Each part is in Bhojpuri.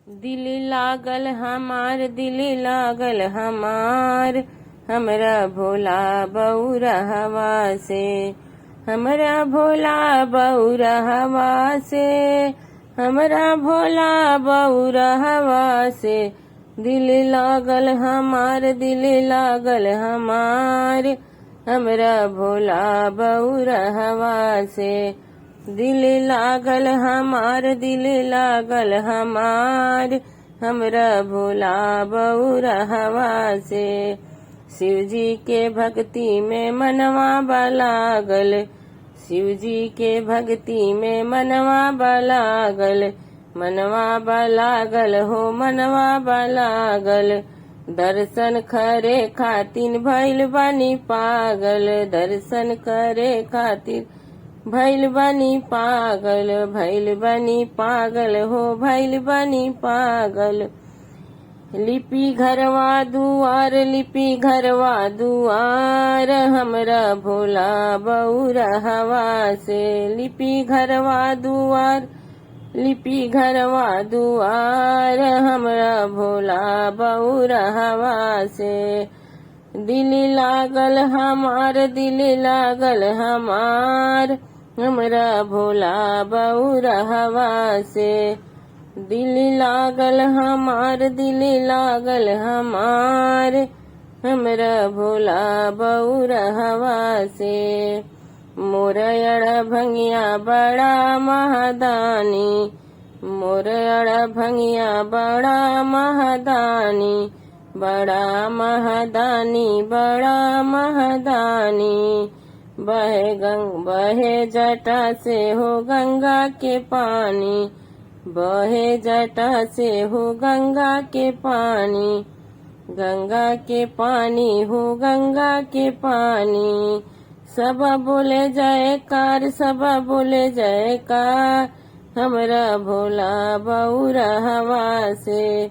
दिल लागल हमार, दिल लागल हमार, हमरा भोला बउरहवा से, हमरा भोला बउरहवा से, हमरा भोला बउरहवा से। दिल लागल हमार, दिल लागल हमार, हमरा भोला बउरहवा से। दिल लागल हमार, दिल लागल हमार, हमरा भोला बउरहवा से। शिव जी के भक्ति में मनवा बलागल, शिव जी के भक्ति में मनवा बलागल, मनवा बलागल हो मनवा बलागल। दर्शन करे खातिर भइल बानी पागल, दर्शन करे खातिर भइल बानी पागल, भइल बानी पागल हो भइल बानी पागल। लिपि घरवा दुआर, लिपि घरवा दुआर, हमरा भोला बउरहवा से। लिपि घरवा दुआर, लिपि घरवा दुआर, हमरा भोला बउरहवा से। दिल लागल हमार, दिल लागल हमार, हमरा भोला बउरहवा से। दिल लागल हमार, दिल लागल हमार, हमरा भोला बउरहवा से। मोर अड़ भंगिया बड़ा महदानी, मोर अड़ भंगिया बड़ा महदानी, बड़ा महदानी, बड़ा महदानी। बहे जटा से हो गंगा के पानी, बहे जटा से हो गंगा के पानी, गंगा के पानी हो गंगा के पानी। सब बोले जयकार, सब बोले जयकार, हमरा भोला बउरहवा से।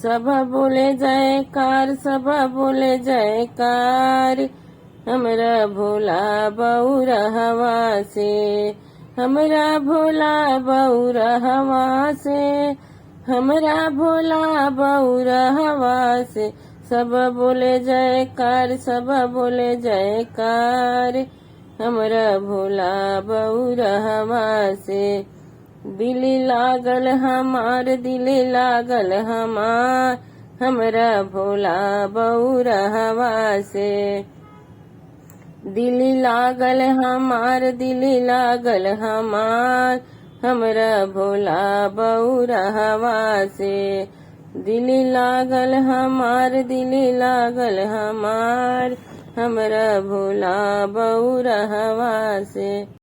सब बोले जयकार, सब बोले जयकार, हमरा भोला बउरहवा से। हमरा भोला बउरहवा से, हमरा भोला बउरहवा से। सब बोले जयकार, सब बोले जयकार, हमरा भोला बउरहवा से। दिल लागल हमार, दिल लागल हमार, हमरा भोला बउरहवा से। दिल लागल हमार, दिल लागल हमार, हमरा भोला बउरहवा से। दिल लागल हमार, दिल लागल हमार, हमरा भोला बउरहवा से।